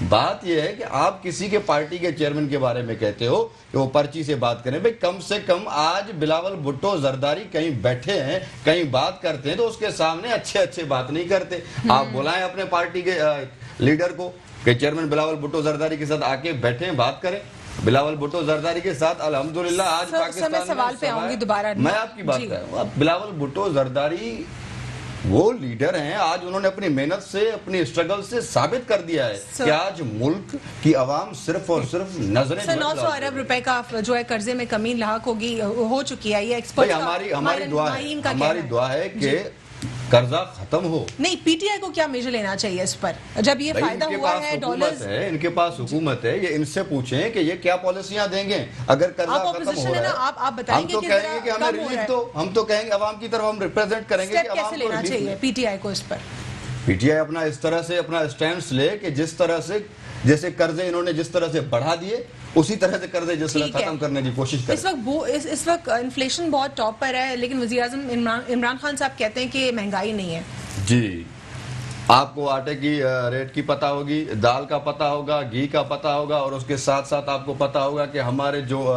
بات یہ ہے کہ آپ کسی کے پارٹی کے چیئرمین کے بارے میں کہتے ہو کہ وہ پرچی سے بات کریں. بھئی کم سے کم آج بلاول بھٹو زرداری کہیں بیٹھے ہیں, کہیں بات کرتے ہیں تو اس کے سامنے اچھے بات نہیں کرتے. آپ بلائیں اپنے پارٹی کے لیڈر کو کہ چیئرمین بلاول بھٹو زرداری کے ساتھ آ کے بیٹھیں, بات کریں. بلاول بھٹو زرداری کے ساتھ الحمدللہ آج پاکستان میں سوال پہ آؤں گی دوبارہ, میں آپ کی بات کر رہا ہوں. بلاول بھٹو زرداری وہ لیڈر ہیں, آج انہوں نے اپنی محنت سے, اپنی اسٹرگل سے ثابت کر دیا ہے کہ آج ملک کی عوام صرف اور صرف نظریں 900 ارب روپے کا جو ہے قرضے میں کمی لاحق ہوگی, ہو چکی ہے. یہ ایکسپرٹ ہماری دعا ہے کہ قرضہ ختم ہو. نہیں, پی ٹی آئی کو کیا میجر لینا چاہیے اس پر جب یہ فائدہ ہوا ہے؟ ڈالرز ہے, ان کے پاس حکومت ہے, یہ ان سے پوچھیں کہ یہ کیا پالیسیاں دیں گے اگر قرضہ ختم ہو رہا ہے. آپ بتائیں گے کہ کہیں گے کہ ہمیں ریلیف دو, ہم تو کہیں گے عوام کی طرف ہم ریپرزینٹ کریں گے کہ عوام کو لینا چاہیے پی ٹی آئی کو اس پر. پی ٹی آئی اپنا اس طرح سے اپنا اسٹینڈس لے کہ جس طرح سے جیسے قرضے انہوں نے جس طرح سے بڑھا دیے اسی طرح سے قرضے جس طرح ختم کرنے کی کوشش کریں. اس وقت انفلیشن بہت ٹاپ پر ہے, لیکن وزیر اعظم عمران خان صاحب کہتے ہیں کہ مہنگائی نہیں ہے. جی, آپ کو آٹے کی ریٹ کی پتہ ہوگی, دال کا پتہ ہوگا, گھی کا پتہ ہوگا, اور اس کے ساتھ ساتھ آپ کو پتہ ہوگا کہ ہمارے جو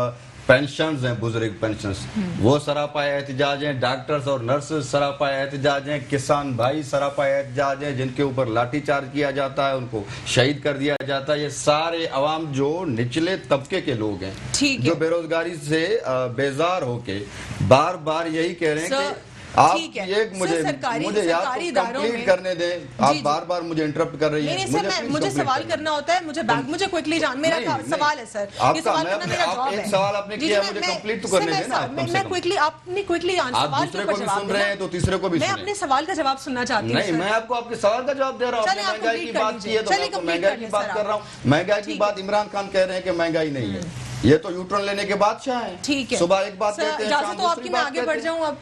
پینشنز ہیں, بزرگ پینشنز, وہ سراپائے احتجاج ہیں. ڈاکٹرز اور نرسز سراپائے احتجاج ہیں. کسان بھائی سراپائے احتجاج ہیں, جن کے اوپر لاٹھی چارج کیا جاتا ہے, ان کو شہید کر دیا جاتا ہے. یہ سارے عوام جو نچلے طبقے کے لوگ ہیں, جو بے روزگاری سے بیزار ہو کے بار بار یہی کہہ رہے ہیں کہ آپ ایک مجھے یاد کمپلیٹ کرنے دیں. آپ بار بار مجھے انٹرپٹ کر رہی ہیں. مجھے سوال کرنا ہوتا ہے, مجھے کوئکلی جان, میرا سوال ہے سر, یہ سوال کرنا میرا جواب ہے. ایک سوال آپ نے کیا, مجھے کمپلیٹ تو کرنے دیں نا. میں کوئکلی, آپ نے کوئکلی سوال کے اوپر جواب سن رہے ہیں تو تیسرے کو بھی میں اپنے سوال کا جواب سننا چاہتی ہوں. نہیں, میں آپ کو آپ کے سوال کا جواب دے رہا ہوں. مہنگائی کی بات کی ہے تو میں مہنگائی کی بات کر رہا ہوں. مہنگائی کی بات عمران خان کہہ رہے ہیں کہ مہنگائی نہیں ہے. یہ تو یوٹرن لینے کے بادشاہ ہیں. ٹھیک ہے, صبح ایک بات کہتے ہیں, اجازت تو آپ کی, میں آگے بڑھ جاؤں. اب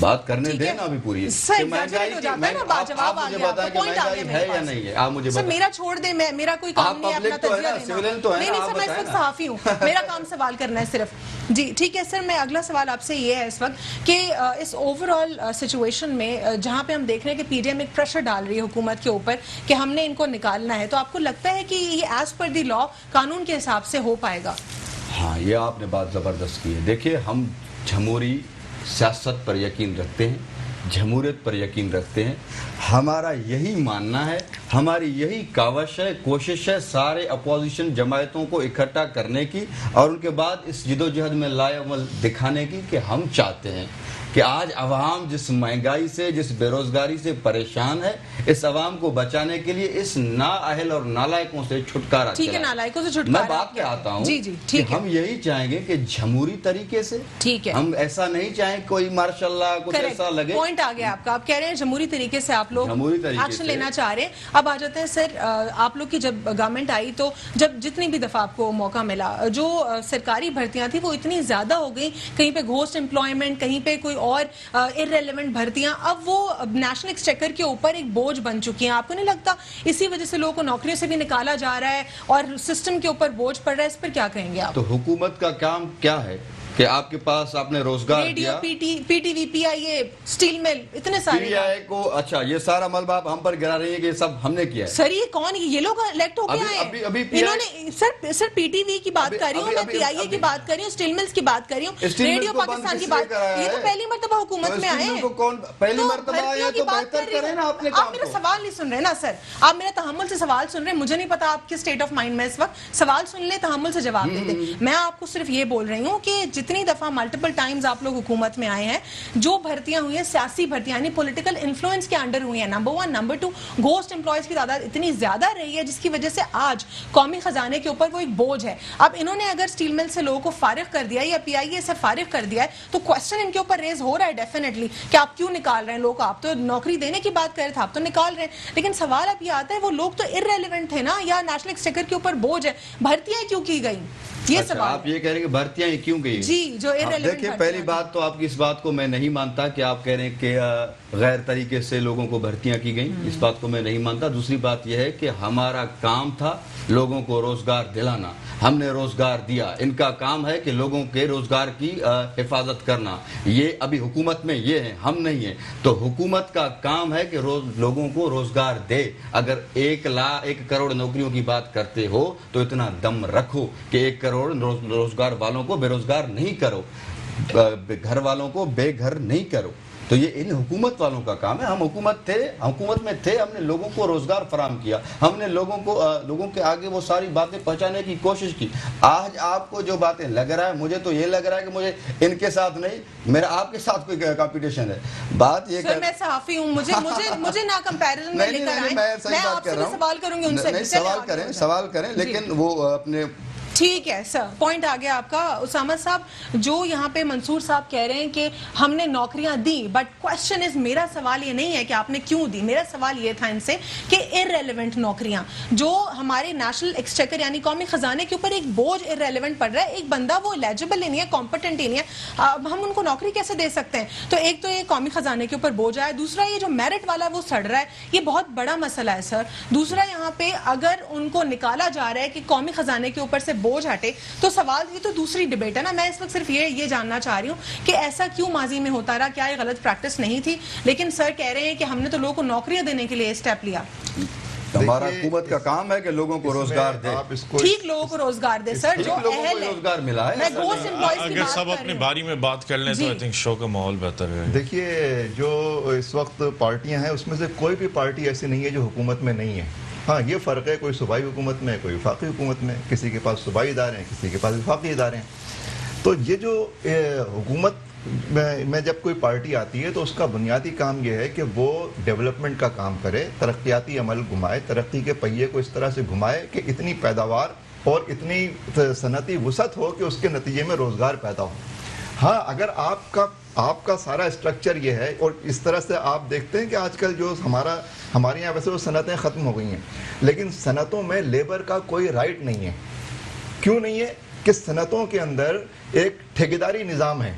بات کرنے دیں نا ابھی پوری. مہنگائی کی آپ مجھے بتائیں کہ مہنگائی ہے یا نہیں ہے, آپ مجھے بتائیں. میرا چھوڑ دیں, میرا کوئی کام نہیں ہے اپنا تجزیہ دینا. نہیں سر, میں اس وقت صحافی ہوں, میرا کام سوال کرنا ہے صرف. جی ٹھیک ہے سر, میں اگلا سوال آپ سے یہ ہے اس وقت کہ اس اوور آل سچویشن میں جہاں پہ ہم دیکھ رہے ہیں کہ پی ڈی ایم ایک پریشر ڈال رہی ہے حکومت کے اوپر کہ ہم نے ان کو نکالنا ہے, تو آپ کو لگتا ہے کہ یہ ایز پر دی لا قانون کے حساب سے ہو پائے گا؟ ہاں, یہ آپ نے بات زبردست کی ہے. دیکھیے, ہم جمہوری سیاست پر یقین رکھتے ہیں, جمہوریت پر یقین رکھتے ہیں. ہمارا یہی ماننا ہے, ہماری یہی کاوش ہے, کوشش ہے سارے اپوزیشن جماعتوں کو اکٹھا کرنے کی اور ان کے بعد اس جدوجہد میں لائے عمل دکھانے کی کہ ہم چاہتے ہیں کہ آج عوام جس مہنگائی سے جس بے روزگاری سے پریشان ہے اس عوام کو بچانے کے لیے اس نااہل اور نالائقوں سے چھٹکارا ٹھیک ہے، نالائقوں سے چھٹکارا میں بات پہ آتا ہوں جی کہ ہم یہی چاہیں گے کہ جمہوری طریقے سے ٹھیک ہے، ہم ایسا نہیں چاہیں کوئی ماشاء اللہ کچھ ایسا لگے. پوائنٹ آ گیا آپ کا. آپ کہہ رہے ہیں جمہوری طریقے سے آپ لوگ ایکشن لینا چاہ رہے ہیں. اب آ جاتے ہیں سر، آپ لوگ کی جب گورنمنٹ آئی تو جب جتنی بھی دفعہ آپ کو موقع ملا جو سرکاری بھرتیاں تھیں وہ اتنی زیادہ ہو گئی، کہیں پہ گھوسٹ امپلائمنٹ، کہیں پہ کوئی اور ارریلیونٹ بھرتیاں، اب وہ نیشنل ایکسچیکر کے اوپر ایک بوجھ بن چکی ہیں. آپ کو نہیں لگتا اسی وجہ سے لوگوں کو نوکریوں سے بھی نکالا جا رہا ہے اور سسٹم کے اوپر بوجھ پڑ رہا ہے؟ اس پر کیا کہیں گے آپ؟ تو حکومت کا کام کیا ہے کہ آپ کے پاس آپ نے روزگار ریڈیو، پی ٹی وی، پی آئی اے، اسٹیل مل، اتنے سارے پی آئی کو. اچھا یہ سارا ملبہ آپ ہم پر گرا رہی ہے کہ یہ سب ہم نے کیا ہے. سر یہ کون، یہ لوگ الیکٹ ہو کے آئے انہوں نے. سر پی ٹی وی کی بات کر رہی ہوں میں، پی آئی اے کی بات کر رہی ہوں، اسٹیل ملز کی بات کر رہی ہوں، ریڈیو پاکستان کی بات. یہ تو پہلی مرتبہ حکومت میں آئے ہیں. پہلی مرتبہ آئے تو بہتر کریں نا اپنے کام کو. آپ میرا سوال نہیں سن رہے نا سر، آپ میرا تحمل سے سوال سن رہے ہیں. مجھے نہیں پتا آپ کے اسٹیٹ آف مائنڈ میں اس وقت. سوال سن لیں، تحمل سے جواب دے دیں. میں آپ کو صرف یہ بول رہی ہوں کہ جتنی دفعہ ملٹیپل ٹائمز آپ لوگ حکومت میں آئے ہیں، جو بھرتیاں ہوئی ہیں سیاسی بھرتیاں یعنی پولیٹیکل انفلوئنس کے انڈر ہوئی ہیں. نمبر 1، نمبر 2، گھوسٹ امپلائیز کی تعداد اتنی زیادہ رہی ہے جس کی وجہ سے آج قومی خزانے کے اوپر وہ ایک بوجھ ہے. اب انہوں نے اگر اسٹیل مل سے لوگوں کو فارغ کر دیا یا پی آئی اے سے فارغ کر دیا ہے تو کوسچن ان کے اوپر ریز ہو رہا ہے ڈیفینیٹلی کہ آپ کیوں نکال رہے ہیں لوگ. آپ تو نوکری دینے کی بات کر رہے تھے، آپ تو نکال رہے ہیں. لیکن سوال اب یہ آتا ہے وہ لوگ تو ارریلیونٹ تھے نا، یا نیشنل ایکسچیکر کے اوپر بوجھ ہے، بھرتیاں کیوں کی گئی؟ یہ سوال آپ یہ کہہ رہے ہیں کہ بھرتیاں کیوں گئی؟ جی جو دیکھیں پہلی بات تو آپ کی اس بات کو میں نہیں مانتا کہ آپ کہہ رہے ہیں کہ غیر طریقے سے لوگوں کو بھرتیاں کی گئیں. اس بات کو میں نہیں مانتا. دوسری بات یہ ہے کہ ہمارا کام تھا لوگوں کو روزگار دلانا، ہم نے روزگار دیا. ان کا کام ہے کہ لوگوں کے روزگار کی حفاظت کرنا. یہ ابھی حکومت میں یہ ہے، ہم نہیں ہیں. تو حکومت کا کام ہے کہ لوگوں کو روزگار دے. اگر 1 کروڑ نوکریوں کی بات کرتے ہو تو اتنا دم رکھو کہ 1 کروڑ روزگار والوں کو بے روزگار نہیں کرو، گھر والوں کو بے گھر نہیں کرو. تو یہ ان حکومت والوں کا کام ہے. ہم حکومت میں تھے، ہم نے لوگوں کو روزگار فراہم کیا، ہم نے لوگوں کے آگے وہ ساری باتیں پہنچانے کی کوشش کی. آج آپ کو جو باتیں لگ رہا ہے، مجھے تو یہ لگ رہا ہے کہ مجھے ان کے ساتھ نہیں، میرا آپ کے ساتھ کوئی کمپٹیشن ہے. بات یہ سر میں صحافی ہوں، مجھے نہ کمپیریزن میں لے کر آئیں. میں آپ سے سوال کروں گی ان سے. سوال کریں لیکن وہ اپنے ٹھیک ہے سر، پوائنٹ آ گیا آپ کا. اسامہ صاحب جو یہاں پہ منصور صاحب کہہ رہے ہیں کہ ہم نے نوکریاں دی، بٹ کوشچن از، میرا سوال یہ نہیں ہے کہ آپ نے کیوں دی. میرا سوال یہ تھا ان سے کہ ارریلیونٹ نوکریاں جو ہمارے نیشنل ایکسچیکر یعنی قومی خزانے کے اوپر ایک بوجھ ارریلیونٹ پڑ رہا ہے، ایک بندہ وہ ایلیجیبل ہی نہیں ہے، کمپٹنٹ ہی نہیں ہے، ہم ان کو نوکری کیسے دے سکتے ہیں؟ تو ایک تو یہ قومی خزانے کے اوپر بوجھ آیا، دوسرا یہ جو میرٹ والا ہے وہ سڑ رہا ہے. یہ بہت بڑا مسئلہ ہے سر. دوسرا یہاں پہ اگر ان کو نکالا جا رہا ہے کہ قومی خزانے کے اوپر سے بوجھ ہٹے تو سوال یہ تو دوسری ڈیبیٹ ہے نا. میں اس وقت صرف یہ جاننا چاہ رہی ہوں کہ ایسا کیوں ماضی میں ہوتا رہا، کیا یہ غلط پریکٹس نہیں تھی؟ لیکن سر کہہ رہے ہیں کہ ہم نے تو لوگوں کو نوکریاں دینے کے لیے اسٹیپ لیا. ہمارا حکومت کا کام ہے کہ لوگوں کو روزگار دے. ٹھیک، لوگوں کو روزگار دے سر، جو اہل ہے. روزگار ملا ہے. میں گھوسٹ امپلائیز کی اگر بات سب کر اپنی رہی ہوں. باری میں بات کر لیں تو آئی تھنک شو کا ماحول بہتر ہے. دیکھیے جو اس وقت پارٹیاں ہیں اس میں سے کوئی بھی پارٹی ایسی نہیں ہے جو حکومت میں نہیں ہے. ہاں یہ فرق ہے، کوئی صوبائی حکومت میں، کوئی وفاقی حکومت میں، کسی کے پاس صوبائی ادارے ہیں، کسی کے پاس وفاقی ادارے ہیں. تو یہ جو حکومت میں جب کوئی پارٹی آتی ہے تو اس کا بنیادی کام یہ ہے کہ وہ ڈیولپمنٹ کا کام کرے، ترقیاتی عمل گھمائے، ترقی کے پہیے کو اس طرح سے گھمائے کہ اتنی پیداوار اور اتنی صنعتی وسعت ہو کہ اس کے نتیجے میں روزگار پیدا ہو. ہاں اگر آپ کا سارا اسٹرکچر یہ ہے، اور اس طرح سے آپ دیکھتے ہیں کہ آج کل جو ہمارے یہاں ویسے وہ صنعتیں ختم ہو گئی ہیں، لیکن صنعتوں میں لیبر کا کوئی رائٹ نہیں ہے. کیوں نہیں ہے؟ کہ صنعتوں کے اندر ایک ٹھیکیداری نظام ہے.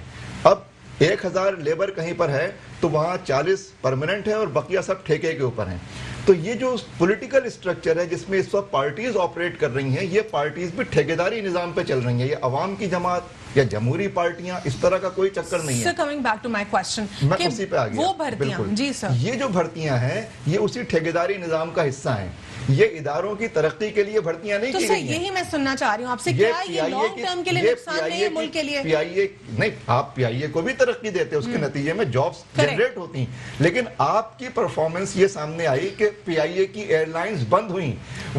اب 1000 لیبر کہیں پر ہے تو وہاں 40 پرماننٹ ہے اور بقیہ سب ٹھیکے کے اوپر ہیں. تو یہ جو پولیٹیکل اسٹرکچر ہے جس میں اس وقت پارٹیز آپریٹ کر رہی ہیں، یہ پارٹیز بھی ٹھیکیداری نظام پہ چل رہی ہیں. یہ عوام کی جماعت یا جمہوری پارٹیاں، اس طرح کا کوئی چکر نہیں ہے. Sir coming back to my question, میں اسی پہ آ گیا. وہ بھرتیاں، جی سر، یہ جو بھرتیاں ہیں یہ اسی ٹھیکیداری نظام کا حصہ ہیں. یہ اداروں کی ترقی کے لیے بھرتیاں نہیں تو کی سر گئی ہیں. یہی میں سننا چاہ رہی ہوں آپ سے، کیا یہ لانگ ٹرم کے لیے نقصان نہیں ہے ملک کے لیے؟ پی آئی اے نہیں، آپ پی آئی اے کو بھی ترقی دیتے اس کے نتیجے میں جابس جنریٹ ہوتی ہیں، لیکن آپ کی پرفارمنس یہ سامنے آئی کہ پی آئی اے کی ایئر لائنز بند ہوئیں.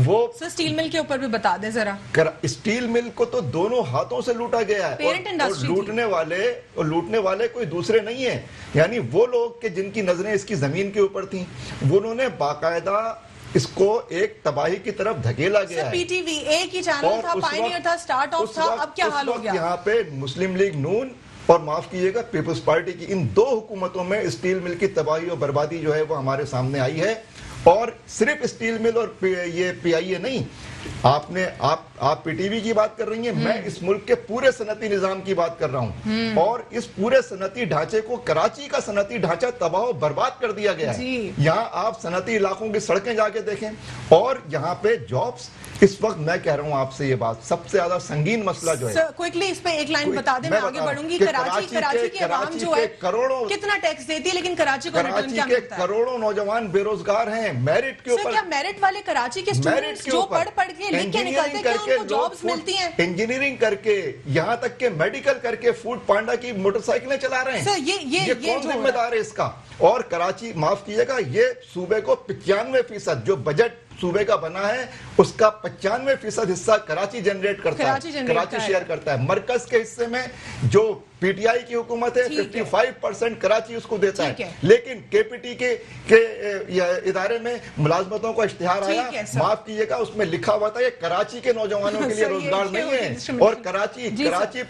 وہ سر اسٹیل مل کے اوپر بھی بتا دیں ذرا. اسٹیل مل کو تو دونوں ہاتھوں سے لوٹا گیا ہے، اور لوٹنے والے کوئی دوسرے نہیں ہیں، یعنی وہ لوگ کہ جن کی نظریں اس کی زمین کے اوپر تھیں، انہوں نے باقاعدہ اس کو ایک تباہی کی طرف دھکیلا گیا ہے. پی ٹی وی ایک ہی چینل تھا، پائنیئر تھا، سٹارٹ آف تھا، اب کیا حال ہو گیا؟ یہاں پہ مسلم لیگ نون اور معاف کیجئے گا پیپلز پارٹی کی ان دو حکومتوں میں اسٹیل مل کی تباہی اور بربادی جو ہے وہ ہمارے سامنے آئی ہے. اور صرف اسٹیل مل اور یہ پی آئی اے نہیں، آپ پی ٹی وی کی بات کر رہی ہیں، میں اس ملک کے پورے صنعتی نظام کی بات کر رہا ہوں، اور اس پورے صنعتی ڈھانچے کو، کراچی کا صنعتی ڈھانچہ تباہ و برباد کر دیا گیا ہے. یہاں آپ صنعتی علاقوں کی سڑکیں جا کے دیکھیں، اور یہاں پہ جابس اس وقت میں کہہ رہا ہوں آپ سے یہ بات سب سے زیادہ سنگین مسئلہ جو ہے. کوئکلی اس پہ ایک لائن بتا دیں، میں آگے بڑھوں گی. کراچی کی عوام جو ہے کتنا ٹیکس دیتی ہے، لیکن کراچی کو ریٹرن کیا ملتا ہے؟ کروڑوں نوجوان بے روزگار ہیں میرٹ کے اوپر. کیا میرٹ والے کراچی کے اسٹوڈنٹس جو پڑھ کے لکھ کے نکلتے ہیں، کیا ان کو جابس ملتی ہیں؟ انجینئرنگ کر کے، یہاں تک کہ میڈیکل کر کے فوڈ پانڈا کی موٹر سائیکلیں چلا رہے ہیں. یہ کون ذمہ دار ہے اس کا؟ اور کراچی، معاف کیجئے گا، یہ صوبے کو 95% جو بجٹ صوبے کا بنا ہے اس کا 95% حصہ کراچی جنریٹ کرتا ہے، کراچی شیئر کرتا ہے. مرکز کے حصے میں جو پی ٹی آئی کی حکومت ہے 55% کراچی اس کو دیتا ہے. لیکن کے پی ٹی کے ادارے میں ملازمتوں کا اشتہار آیا، معاف کیجئے گا، اس میں لکھا ہوا تھا یہ کراچی کے نوجوانوں کے لیے روزگار نہیں ہے. اور کراچی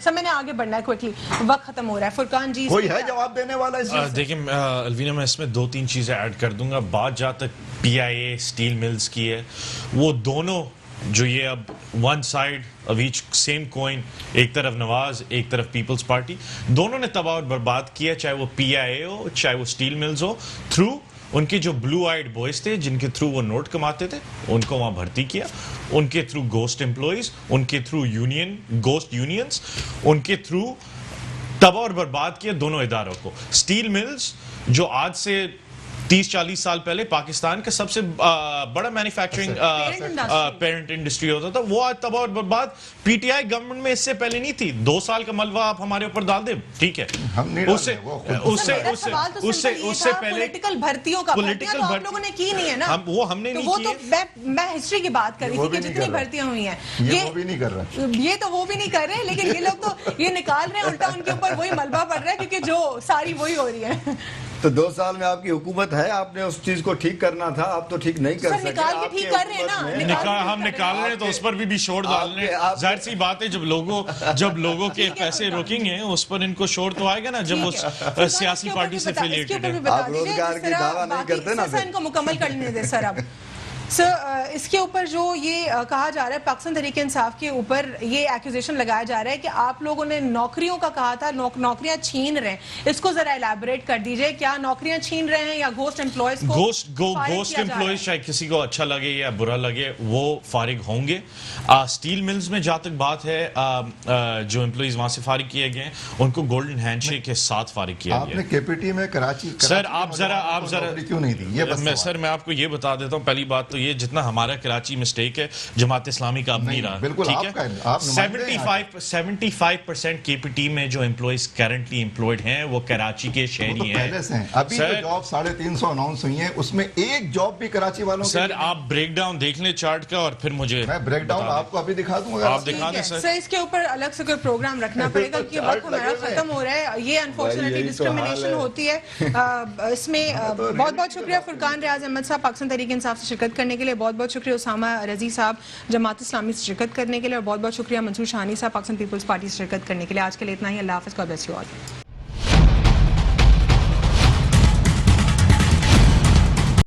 سر میں نے آگے بڑھنا ہے کوئکلی، وقت ختم ہو رہا ہے. فرقان جی کوئی ہے جواب دینے والا اس چیز؟ دیکھیں الوینا، میں اس میں 2-3 چیزیں ایڈ کر دوں گا. بات جہاں تک پی آئی اے اسٹیل ملز کی ہے، وہ دونوں جو یہ اب one side of each same coin، ایک طرف نواز ایک طرف پیپلز پارٹی، دونوں نے تباہ اور برباد کیا، چاہے وہ پی آئی اے ہو چاہے وہ اسٹیل ملز ہو، تھرو ان کے جو بلو آئیڈ بوائز تھے جن کے تھرو وہ نوٹ کماتے تھے، ان کو وہاں بھرتی کیا، ان کے تھرو گوسٹ امپلائیز، ان کے تھرو گوسٹ یونینز، ان کے تھرو تباہ اور برباد کیا دونوں اداروں کو. اسٹیل ملز جو آج سے 30-40 سال پہلے پاکستان کا سب سے بڑا مینوفیکچرنگ پیرنٹ انڈسٹری ہوتا تھا، وہ آج تباہ اور برباد. پی ٹی آئی گورنمنٹ میں اس سے پہلے نہیں تھی. 2 سال کا ملوہ آپ ہمارے اوپر ڈال دیں، ٹھیک ہے، اس سے پہلے پولیٹیکل بھرتیوں کا بھرتیاں تو آپ لوگوں نے کی نہیں ہے نا، وہ ہم نے نہیں کی. میں ہسٹری کی بات کر رہی تھی کہ جتنی بھرتیاں ہوئی ہیں یہ بھی نہیں کر رہے، یہ تو وہ بھی نہیں کر رہے، لیکن یہ لوگ تو یہ نکال رہے ہیں، الٹا ان کے اوپر وہی ملبہ پڑ رہا ہے کیونکہ جو ساری وہی ہو رہی ہے. تو 2 سال میں آپ کی حکومت ہے، آپ نے اس چیز کو ٹھیک کرنا تھا، آپ تو ٹھیک نہیں کر سکے. نکال کے ٹھیک کر رہے ہیں نا، ہم نکال رہے ہیں تو اس پر بھی شور ڈال رہے ہیں. ظاہر سی بات ہے جب لوگوں کے پیسے روکیں گے اس پر ان کو شور تو آئے گا نا، جب اس سیاسی پارٹی سے افیلیٹڈ ہے. آپ روزگار کی دعویٰ نہیں کرتے نا. ان کو مکمل کرنے دیں سر. اب سر اس کے اوپر جو یہ کہا جا رہا ہے، پاکستان تحریک انصاف کے اوپر یہ ایکوزیشن لگایا جا رہا ہے کہ آپ لوگوں نے نوکریوں کا کہا تھا، نوکریاں چھین رہے ہیں. اس کو ذرا ایلیبوریٹ کر دیجئے، کیا نوکریاں چھین رہے ہیں یا گوسٹ امپلائیز کو گوسٹ امپلائیز چاہے کسی کو اچھا لگے یا برا لگے وہ فارغ ہوں گے. اسٹیل ملز میں جہاں تک بات ہے، جو امپلائیز وہاں سے فارغ کیے گئے ہیں ان کو گولڈن ہینڈ شیک کے ساتھ فارغ کیا گیا. آپ نے کے پی ٹی میں کراچی سر آپ ذرا کیوں نہیں دی؟ سر میں آپ کو یہ بتا دیتا ہوں. پہلی بات تو یہ جتنا ہمارا کراچی مسٹیک ہے، جماعت اسلامی کا اب نہیں رہا. بالکل ٹھیک ہے، 75% کے پی ٹی میں جو امپلائیز کرنٹلی امپلائڈ ہیں وہ کراچی کے شہری ہیں. ابھی جو جاب 350 اناؤنس ہوئی ہیں اس میں ایک جاب بھی کراچی والوں. سر آپ بریک ڈاؤن دیکھ لیں چارٹ کا اور پھر مجھے میں بریک ڈاؤن آپ کو ابھی دکھا دوں گا. آپ دکھا دیں سر. اس کے اوپر الگ سے کوئی پروگرام رکھنا پڑے گا کہ وقت ہمارا ختم ہو رہا ہے. یہ انفارچونیٹلی ڈسکرمنیشن ہوتی ہے. اس میں بہت بہت شکریہ فرقان ریاض احمد صاحب پاکستان تحریک انصاف سے شرکت کرنے کے لیے. بہت بہت شکریہ اسامہ رضی صاحب جماعت اسلامی سے شرکت کرنے کے لیے. اور بہت بہت شکریہ منصور شاہانی صاحب پاکستان پیپلز پارٹی سے شرکت کرنے کے لیے. آج کے لیے اتنا ہی. اللہ حافظ. God bless you all.